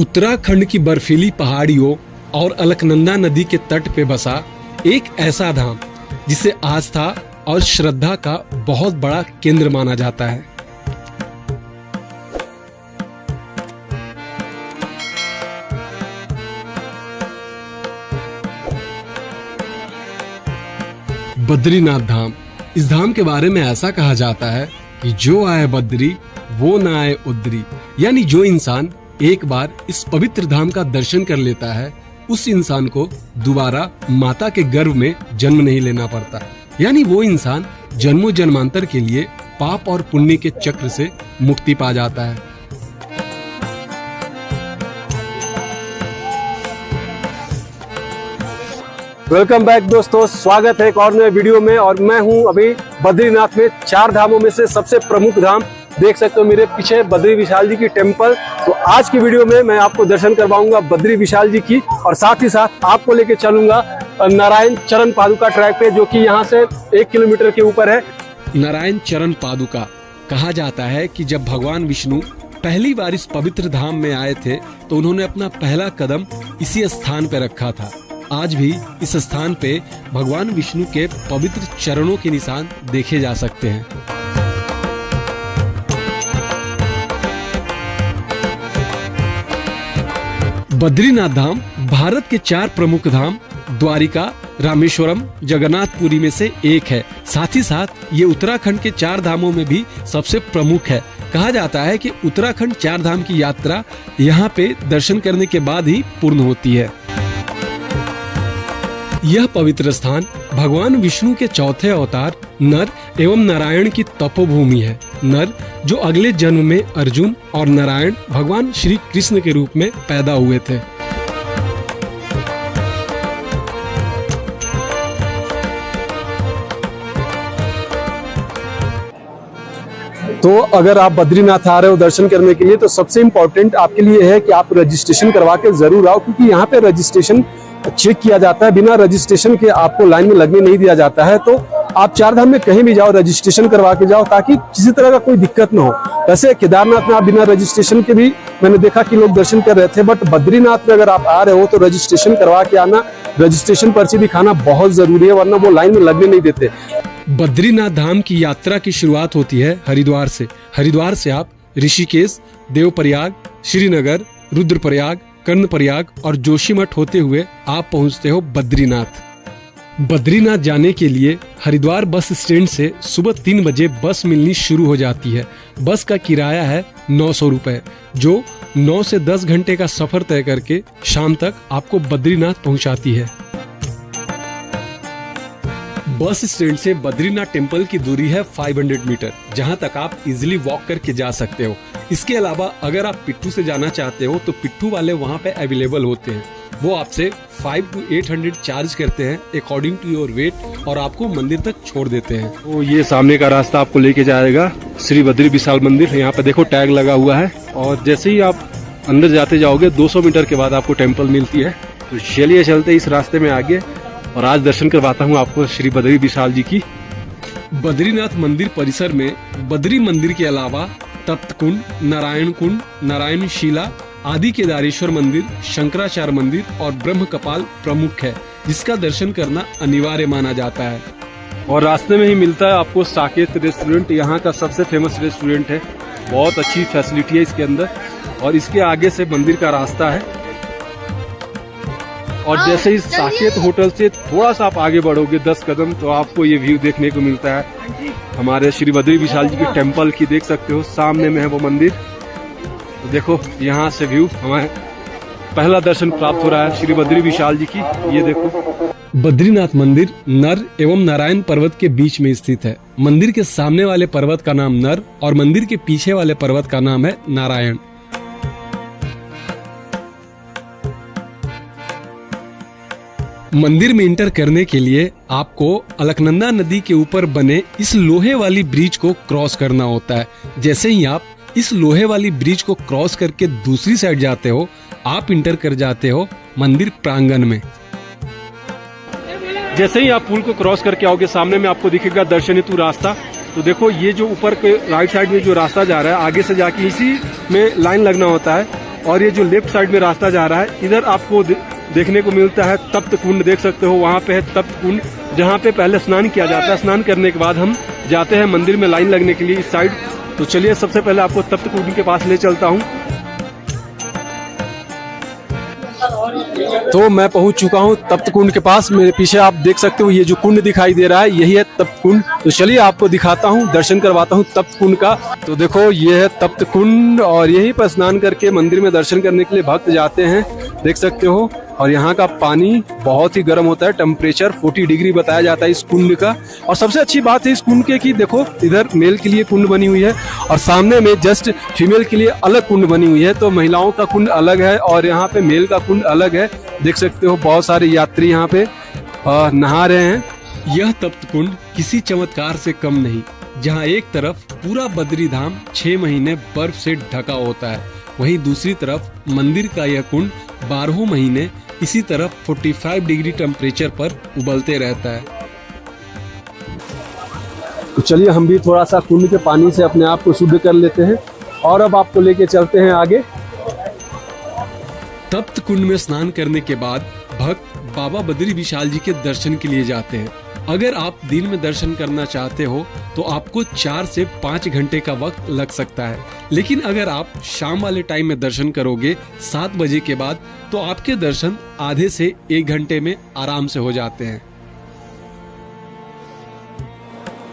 उत्तराखंड की बर्फीली पहाड़ियों और अलकनंदा नदी के तट पे बसा एक ऐसा धाम जिसे आस्था और श्रद्धा का बहुत बड़ा केंद्र माना जाता है। बद्रीनाथ धाम। इस धाम के बारे में ऐसा कहा जाता है कि जो आए बद्री वो ना आए उद्री, यानी जो इंसान एक बार इस पवित्र धाम का दर्शन कर लेता है उस इंसान को दोबारा माता के गर्भ में जन्म नहीं लेना पड़ता, यानी वो इंसान जन्मों जन्मांतर के लिए पाप और पुण्य के चक्र से मुक्ति पा जाता है। वेलकम बैक दोस्तों, स्वागत है एक और नए वीडियो में। और मैं हूं अभी बद्रीनाथ में। 4 धामों में से सबसे प्रमुख धाम देख सकते हो मेरे पीछे, बद्री विशाल जी की टेम्पल। तो आज की वीडियो में मैं आपको दर्शन करवाऊंगा बद्री विशाल जी की, और साथ ही साथ आपको लेके चलूंगा नारायण चरण पादुका ट्रैक पे, जो कि यहाँ से 1 किलोमीटर के ऊपर है। नारायण चरण पादुका कहा जाता है कि जब भगवान विष्णु पहली बार इस पवित्र धाम में आए थे तो उन्होंने अपना पहला कदम इसी स्थान पर रखा था। आज भी इस स्थान पे भगवान विष्णु के पवित्र चरणों के निशान देखे जा सकते हैं। बद्रीनाथ धाम भारत के 4 प्रमुख धाम द्वारिका, रामेश्वरम, जगन्नाथपुरी में से एक है। साथ ही साथ ये उत्तराखंड के 4 धामों में भी सबसे प्रमुख है। कहा जाता है कि उत्तराखंड 4 धाम की यात्रा यहाँ पे दर्शन करने के बाद ही पूर्ण होती है। यह पवित्र स्थान भगवान विष्णु के चौथे अवतार नर एवं नारायण की तपोभूमि है। नर जो अगले जन्म में अर्जुन और नारायण भगवान श्री कृष्ण के रूप में पैदा हुए थे। तो अगर आप बद्रीनाथ आ रहे हो दर्शन करने के लिए तो सबसे इम्पोर्टेंट आपके लिए है कि आप रजिस्ट्रेशन करवा के जरूर आओ, क्योंकि यहाँ पे रजिस्ट्रेशन चेक किया जाता है। बिना रजिस्ट्रेशन के आपको लाइन में लगने नहीं दिया जाता है। तो आप 4 धाम में कहीं भी जाओ रजिस्ट्रेशन करवा के जाओ, ताकि किसी तरह का कोई दिक्कत ना हो। वैसे केदारनाथ में आप बिना रजिस्ट्रेशन के भी मैंने देखा कि लोग दर्शन कर रहे थे, बट बद्रीनाथ में अगर आप आ रहे हो तो रजिस्ट्रेशन करवा के आना। रजिस्ट्रेशन पर्ची दिखाना बहुत जरूरी है, वरना वो लाइन में लगने नहीं देते। बद्रीनाथ धाम की यात्रा की शुरुआत होती है हरिद्वार से। हरिद्वार से आप ऋषिकेश, देवप्रयाग, श्रीनगर, रुद्रप्रयाग, कर्णप्रयाग और जोशीमठ होते हुए आप पहुंचते हो बद्रीनाथ। बद्रीनाथ जाने के लिए हरिद्वार बस स्टैंड से सुबह 3 बजे बस मिलनी शुरू हो जाती है। बस का किराया है 900 रुपए, जो 9 से 10 घंटे का सफर तय करके शाम तक आपको बद्रीनाथ पहुंचाती है। बस स्टैंड से बद्रीनाथ टेम्पल की दूरी है 500 मीटर, जहां तक आप इजीली वॉक करके जा सकते हो। इसके अलावा अगर आप पिट्ठू से जाना चाहते हो तो पिट्ठू वाले वहां पे अवेलेबल होते हैं। वो आपसे 500 to 800 चार्ज करते हैं अकॉर्डिंग टू योर वेट, और आपको मंदिर तक छोड़ देते हैं। तो ये सामने का रास्ता आपको लेके जाएगा श्री बद्री विशाल मंदिर। यहाँ पे देखो टैग लगा हुआ है, और जैसे ही आप अंदर जाते जाओगे 200 मीटर के बाद आपको टेम्पल मिलती है। तो चलिए चलते इस रास्ते में आगे, और आज दर्शन करवाता हूँ आपको श्री बद्री विशाल जी की। बद्रीनाथ मंदिर परिसर में बद्री मंदिर के अलावा तप्त कुंड, नारायण कुंड, नारायण शिला, आदि केदारेश्वर मंदिर, शंकराचार्य मंदिर और ब्रह्म कपाल प्रमुख है, जिसका दर्शन करना अनिवार्य माना जाता है। और रास्ते में ही मिलता है आपको साकेत रेस्टोरेंट, यहाँ का सबसे फेमस रेस्टोरेंट है। बहुत अच्छी फैसिलिटी है इसके अंदर, और इसके आगे से मंदिर का रास्ता है। और जैसे ही साकेत होटल से थोड़ा सा आप आगे बढ़ोगे 10 कदम, तो आपको ये व्यू देखने को मिलता है हमारे श्री बद्री विशाल जी की टेम्पल की। देख सकते हो सामने में है वो मंदिर। तो देखो यहाँ से व्यू, हमारे पहला दर्शन प्राप्त हो रहा है श्री बद्री विशाल जी की। ये देखो बद्रीनाथ मंदिर नर एवं नारायण पर्वत के बीच में स्थित है। मंदिर के सामने वाले पर्वत का नाम नर और मंदिर के पीछे वाले पर्वत का नाम है नारायण। मंदिर में इंटर करने के लिए आपको अलकनंदा नदी के ऊपर बने इस लोहे वाली ब्रिज को क्रॉस करना होता है। जैसे ही आप इस लोहे वाली ब्रिज को क्रॉस करके दूसरी साइड जाते हो, आप इंटर कर जाते हो मंदिर प्रांगण में। जैसे ही आप पुल को क्रॉस करके आओगे, सामने में आपको दिखेगा दर्शन हेतु रास्ता। तो देखो ये जो ऊपर के राइट साइड में जो रास्ता जा रहा है, आगे से जाके इसी में लाइन लगना होता है। और ये जो लेफ्ट साइड में रास्ता जा रहा है, इधर आपको देखने को मिलता है तप्त कुंड, देख सकते हो वहाँ पे है तप्त कुंड, जहाँ पे पहले स्नान किया जाता है। स्नान करने के बाद हम जाते हैं मंदिर में लाइन लगने के लिए इस साइड। तो चलिए सबसे पहले आपको तप्त कुंड के पास ले चलता हूँ। तो मैं पहुंच चुका हूं तप्त कुंड के पास। मेरे पीछे आप देख सकते हो ये जो कुंड दिखाई दे रहा है यही है तप्त कुंड। तो चलिए आपको दिखाता हूं, दर्शन करवाता हूं तप्त कुंड का। तो देखो ये है तप्त कुंड और यहीं पर स्नान करके मंदिर में दर्शन करने के लिए भक्त जाते हैं, देख सकते हो। और यहाँ का पानी बहुत ही गर्म होता है, टेम्परेचर 40 डिग्री बताया जाता है इस कुंड का। और सबसे अच्छी बात है इस कुंड के कि देखो इधर मेल के लिए कुंड बनी हुई है और सामने में जस्ट फीमेल के लिए अलग कुंड बनी हुई है। तो महिलाओं का कुंड अलग है और यहाँ पे मेल का कुंड अलग है, देख सकते हो। बहुत सारे यात्री यहाँ पे नहा रहे हैं। यह तप्त कुंड किसी चमत्कार से कम नहीं, जहाँ एक तरफ पूरा बद्री धाम 6 महीने बर्फ से ढका होता है, वहीं दूसरी तरफ मंदिर का यह कुंड 12 महीने इसी तरफ 45 डिग्री टेम्परेचर पर उबलते रहता है। तो चलिए हम भी थोड़ा सा कुंड के पानी से अपने आप को शुद्ध कर लेते हैं और अब आपको लेके चलते हैं आगे। तप्त कुंड में स्नान करने के बाद भक्त बाबा बद्री विशाल जी के दर्शन के लिए जाते हैं। अगर आप दिन में दर्शन करना चाहते हो तो आपको 4 से 5 घंटे का वक्त लग सकता है, लेकिन अगर आप शाम वाले टाइम में दर्शन करोगे 7 बजे के बाद तो आपके दर्शन आधे से 1 घंटे में आराम से हो जाते हैं।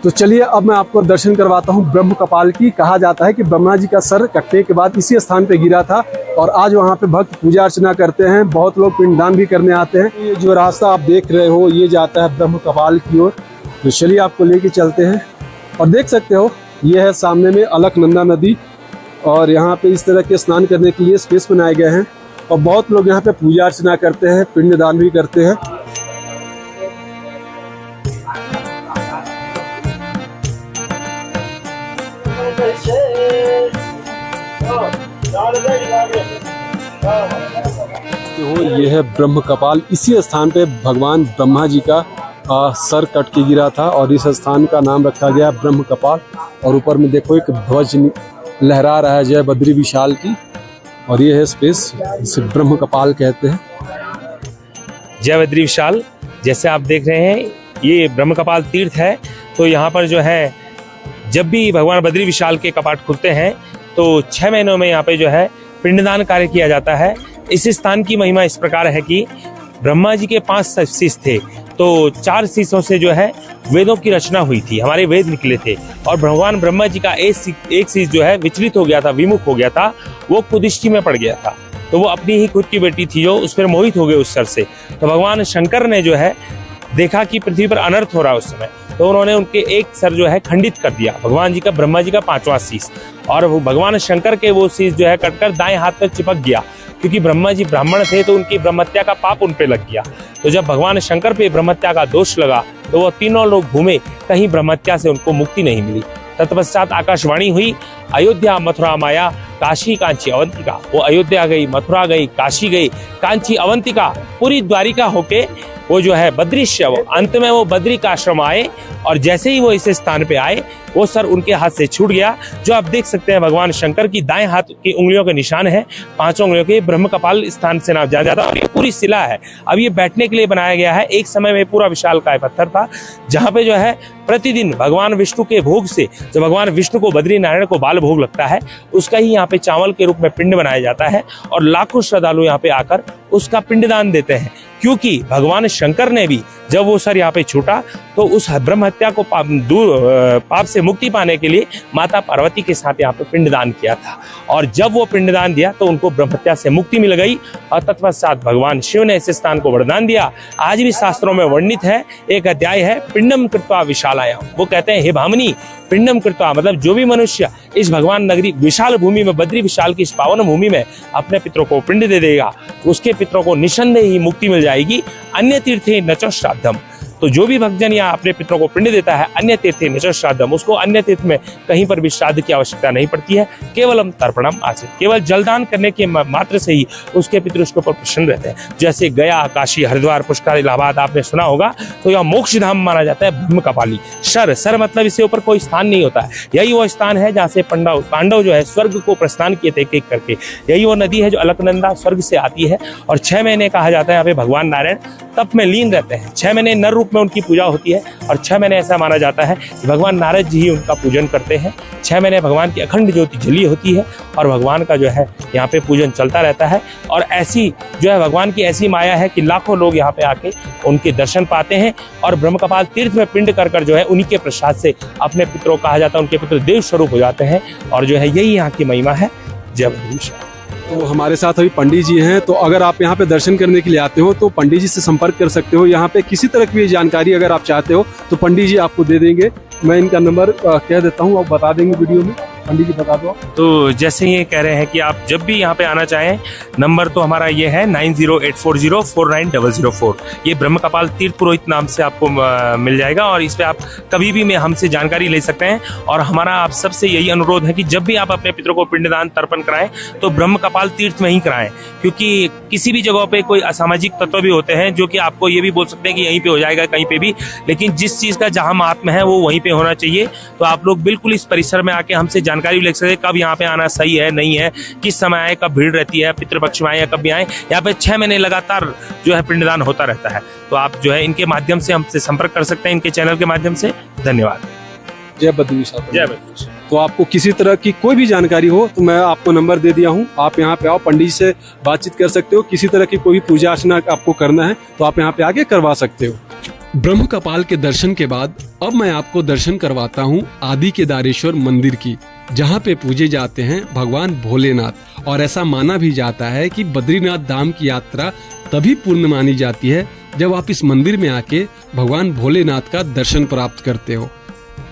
तो चलिए अब मैं आपको दर्शन करवाता हूँ ब्रह्म कपाल की। कहा जाता है कि ब्रह्मा जी का सर कटने के बाद इसी स्थान पे गिरा था और आज वहाँ पे भक्त पूजा अर्चना करते हैं, बहुत लोग पिंडदान भी करने आते हैं। ये जो रास्ता आप देख रहे हो ये जाता है ब्रह्म कपाल की ओर। तो चलिए आपको लेके चलते हैं और देख सकते हो ये है सामने में अलकनंदा नदी और यहाँ पे इस तरह के स्नान करने के लिए स्पेस बनाए गए हैं और बहुत लोग यहाँ पे पूजा अर्चना करते हैं, पिंडदान भी करते हैं। तो ये है ब्रह्म कपाल। इसी स्थान पे भगवान ब्रह्मा जी का सर कट के गिरा था और इस स्थान का नाम रखा गया ब्रह्म कपाल। और ऊपर में देखो एक ध्वज लहरा रहा है जय बद्री विशाल की, और ये है स्पेस जिसे ब्रह्म कपाल कहते हैं। जय बद्री विशाल, जैसे आप देख रहे हैं ये ब्रह्म कपाल तीर्थ है। तो यहाँ पर जो है जब भी भगवान बद्री विशाल के कपाट खुलते हैं तो 6 महीनों में यहाँ पे जो है पिंडदान कार्य किया जाता है। इस स्थान की महिमा इस प्रकार है कि ब्रह्मा जी के 5 शीश थे, तो 4 शीशों से जो है वेदों की रचना हुई थी, हमारे वेद निकले थे। और भगवान ब्रह्मा जी का एक शीश जो है विचलित हो गया था, विमुख हो गया था, वो कुदृष्टि में पड़ गया था। तो वो अपनी ही खुद की बेटी थी जो उस पर मोहित हो गए उस सर से। तो भगवान शंकर ने जो है देखा कि पृथ्वी पर अनर्थ हो रहा है उस समय, तो उन्होंने उनके एक सर जो है खंडित कर दिया, भगवान जी का ब्रह्मा जी का 5वां शीश। और वो भगवान शंकर के वो शीश जो है कटकर दाएं हाथ पर चिपक गया, क्योंकि ब्रह्मा जी ब्राह्मण थे तो उनकी ब्रह्मत्या का पाप उन पे लग गया। तो जब भगवान शंकर पे ब्रह्मत्या का दोष लगा तो वो तीनों लोग घूमे, कहीं ब्रह्मत्या से उनको मुक्ति नहीं मिली। तत्पश्चात आकाशवाणी हुई, अयोध्या मथुरा माया काशी कांची अवंतिका। वो अयोध्या गई, मथुरा गई, काशी गई, कांची अवंतिका, पूरी द्वारिका होके वो जो है बद्रीश्य, वो अंत में वो बद्री का आश्रम आए। और जैसे ही वो इस स्थान पे आए वो सर उनके हाथ से छूट गया। जो आप देख सकते हैं भगवान शंकर की दाएं हाथ की उंगलियों के निशान है, 5 उंगलियों के। ब्रह्म कपाल स्थान से नाम जाना जाता है और ये पूरी शिला है। अब ये बैठने के लिए बनाया गया है। एक समय में पूरा विशालकाय पत्थर था, जहाँ पे जो है प्रतिदिन भगवान विष्णु के भोग से, जब भगवान विष्णु को बद्री नारायण को बाल भोग लगता है, उसका ही यहाँ पे चावल के रूप में पिंड बनाया जाता है और लाखों श्रद्धालु यहाँ पे आकर उसका पिंडदान देते हैं। क्योंकि भगवान शंकर ने भी जब वो सर यहाँ पे छूटा तो उस ब्रह्म हत्या को पाप से मुक्ति पाने के लिए माता पार्वती के साथ यहाँ पे पिंडदान किया था। और जब वो पिंडदान दिया तो उनको ब्रह्म हत्या से मुक्ति मिल गई। और तत्पश्चात भगवान शिव ने इस स्थान को वरदान दिया। आज भी शास्त्रों में वर्णित है, एक अध्याय है पिंडम कृत्वा विशालायाम। वो कहते हैं हे भामिनी, पिंडम कृत्वा मतलब जो भी मनुष्य इस भगवान नगरी विशाल भूमि में, बद्री विशाल की इस पावन भूमि में अपने पितरों को पिंड दे देगा, उसके पितरों को निसंदेह ही मुक्ति मिल जाएगी। अन्य तीर्थे न च श्राद्धम। तो जो भी भक्तजन यहाँ अपने पितरों को पिंड देता है, अन्य तीर्थे निचर श्राद्धम, उसको अन्य तीर्थ में कहीं पर भी श्राद्ध की आवश्यकता नहीं पड़ती है। केवलम तर्पणम आचरण, केवल जलदान करने के मात्र से ही उसके पितृ उसके ऊपर प्रसन्न रहते हैं। जैसे गया, काशी, हरिद्वार, पुष्कर, इलाहाबाद आपने सुना होगा, तो यह मोक्ष धाम माना जाता है। ब्रह्म कपाली सर मतलब इससे ऊपर कोई स्थान नहीं होता है। यही वो स्थान है जहाँ से पांडव जो है स्वर्ग को प्रस्थान किए थे एक करके। यही वो नदी है जो अलकनंदा स्वर्ग से आती है, और 6 महीने कहा जाता है यहाँ पे भगवान नारायण तप में लीन रहते हैं। 6 महीने नर रूप में उनकी पूजा होती है, और 6 महीने ऐसा माना जाता है कि भगवान नारद जी ही उनका पूजन करते हैं। 6 महीने भगवान की अखंड ज्योति जली होती है, और भगवान का जो है यहाँ पे पूजन चलता रहता है। और ऐसी जो है भगवान की ऐसी माया है कि लाखों लोग यहाँ पे आके उनके दर्शन पाते हैं, और ब्रह्म कपाल तीर्थ में पिंड कर जो है उन्हीं के प्रसाद से अपने पितरों कहा जाता है, उनके पितर देव स्वरूप हो जाते हैं। और जो है यही यहाँ की महिमा है। जय बद्रीशाल। तो हमारे साथ अभी पंडित जी हैं, तो अगर आप यहाँ पे दर्शन करने के लिए आते हो तो पंडित जी से संपर्क कर सकते हो। यहाँ पे किसी तरह की जानकारी अगर आप चाहते हो तो पंडित जी आपको दे देंगे। मैं इनका नंबर कह देता हूँ, आप बता देंगे वीडियो में। पंडित जी बता दो। तो जैसे ये कह रहे हैं कि आप जब भी यहाँ पे आना चाहें, नंबर तो हमारा ये है 9084049004। ये ब्रह्म कपाल तीर्थ पुरोहित नाम से आपको मिल जाएगा, और इस पे आप कभी भी हमसे जानकारी ले सकते हैं। और हमारा आप सबसे यही अनुरोध है कि जब भी आप अपने पितरों को पिंडदान तर्पण कराएं तो ब्रह्म कपाल तीर्थ में ही कराएं, क्योंकि किसी भी जगह पे कोई असामाजिक तत्व भी होते हैं जो कि आपको ये भी बोल सकते हैं कि यहीं पे हो जाएगा कहीं पे भी, लेकिन जिस चीज का जहां महात्मा है वो वहीं पे होना चाहिए। तो आप लोग बिल्कुल इस परिसर में आके हमसे जानकारी ले सकते हैं कब यहाँ पे आना सही है, नहीं है, किस समय आए, कब भीड़ रहती है, पितृपक्ष में आए या कब भी आए। यहाँ पे 6 महीने लगातार जो है पिंडदान होता रहता है। तो आप जो है इनके माध्यम से हमसे संपर्क कर सकते हैं, इनके चैनल के माध्यम से। धन्यवाद। जय बद्रीशाल। जय बद्रीशाल। तो आपको किसी तरह की कोई भी जानकारी हो तो मैं आपको नंबर दे दिया हूँ, आप यहाँ पे आओ, पंडित से बातचीत कर सकते हो। किसी तरह की कोई पूजा अर्चना आपको करना है तो आप यहाँ पे आके करवा सकते हो। ब्रह्म कपाल के दर्शन के बाद अब मैं आपको दर्शन करवाता हूँ आदि केदारेश्वर मंदिर की, जहाँ पे पूजे जाते हैं भगवान भोलेनाथ। और ऐसा माना भी जाता है कि बद्रीनाथ धाम की यात्रा तभी पूर्ण मानी जाती है जब आप इस मंदिर में आके भगवान भोलेनाथ का दर्शन प्राप्त करते हो।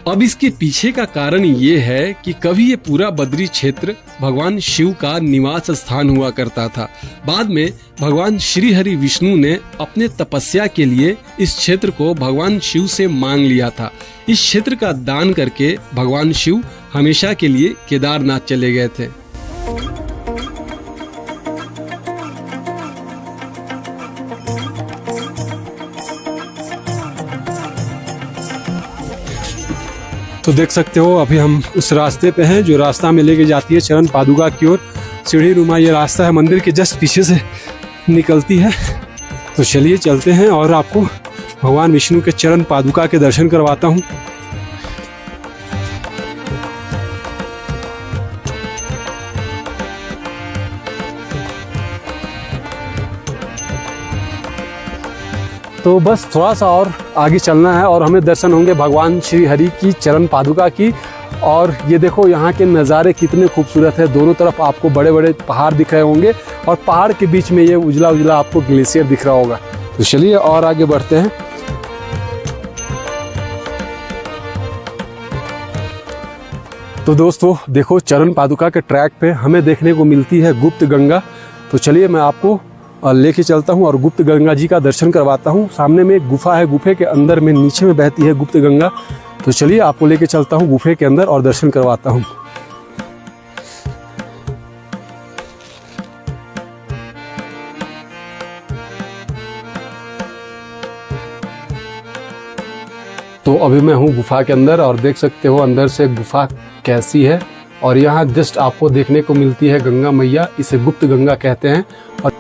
अब इसके पीछे का कारण ये है कि कभी ये पूरा बद्री क्षेत्र भगवान शिव का निवास स्थान हुआ करता था। बाद में भगवान श्री हरि विष्णु ने अपने तपस्या के लिए इस क्षेत्र को भगवान शिव से मांग लिया था। इस क्षेत्र का दान करके भगवान शिव हमेशा के लिए केदारनाथ चले गए थे। तो देख सकते हो अभी हम उस रास्ते पे हैं जो रास्ता में लेके जाती है चरण पादुका की ओर। सीढ़ी नुमा ये रास्ता है, मंदिर के जस्ट पीछे से निकलती है। तो चलिए चलते हैं और आपको भगवान विष्णु के चरण पादुका के दर्शन करवाता हूँ। तो बस थोड़ा सा और आगे चलना है और हमें दर्शन होंगे भगवान श्री हरि की चरण पादुका की। और ये देखो यहाँ के नज़ारे कितने खूबसूरत है। दोनों तरफ आपको बड़े बड़े पहाड़ दिख रहे होंगे और पहाड़ के बीच में ये उजला उजला आपको ग्लेशियर दिख रहा होगा। तो चलिए और आगे बढ़ते हैं। तो दोस्तों देखो चरण पादुका के ट्रैक पे हमें देखने को मिलती है गुप्त गंगा। तो चलिए मैं आपको लेके चलता हूँ और गुप्त गंगा जी का दर्शन करवाता हूँ। सामने में एक गुफा है, गुफे के अंदर में नीचे में बहती है गुप्त गंगा। तो चलिए आपको लेके चलता हूँ गुफे के अंदर और दर्शन करवाता हूँ। तो अभी मैं हूँ गुफा के अंदर और देख सकते हो अंदर से गुफा कैसी है। और यहाँ जस्ट आपको देखने को मिलती है गंगा मैया, इसे गुप्त गंगा कहते हैं। और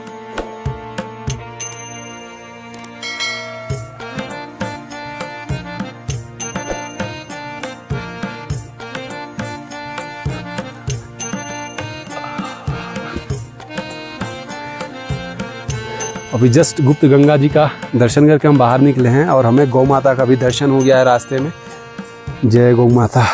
अभी जस्ट गुप्त गंगा जी का दर्शन करके हम बाहर निकले हैं और हमें गौ माता का भी दर्शन हो गया है रास्ते में। जय गौ माता।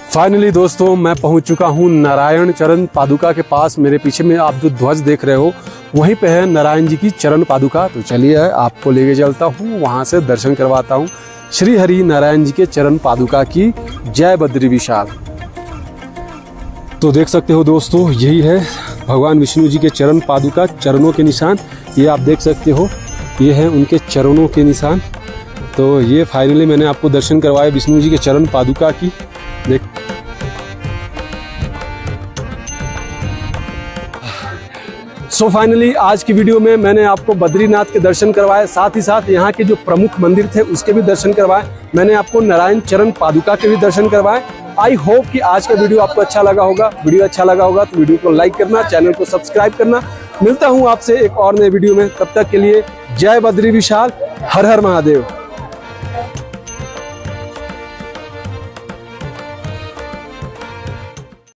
फाइनली दोस्तों मैं पहुंच चुका हूं नारायण चरण पादुका के पास। मेरे पीछे में आप जो ध्वज देख रहे हो वहीं पे है नारायण जी की चरण पादुका। तो चलिए आपको लेके चलता हूं, वहां से दर्शन करवाता हूं श्री हरि नारायण जी के चरण पादुका की। जय बद्री विशाल। तो देख सकते हो दोस्तों यही है भगवान विष्णु जी के चरण पादुका, चरणों के निशान ये आप देख सकते हो, ये हैं उनके चरणों के निशान। तो ये फाइनली मैंने आपको दर्शन करवाए विष्णु जी के चरण पादुका की। देख सो फाइनली आज की वीडियो में मैंने आपको बद्रीनाथ के दर्शन करवाए, साथ ही साथ यहाँ के जो प्रमुख मंदिर थे उसके भी दर्शन करवाए। मैंने आपको नारायण चरण पादुका के भी दर्शन करवाए। आई होप कि आज का वीडियो आपको अच्छा लगा होगा। वीडियो अच्छा लगा होगा तो वीडियो को लाइक करना, चैनल को सब्सक्राइब करना। मिलता हूँ आपसे एक और नए वीडियो में, तब तक के लिए जय बद्री विशाल, हर हर महादेव।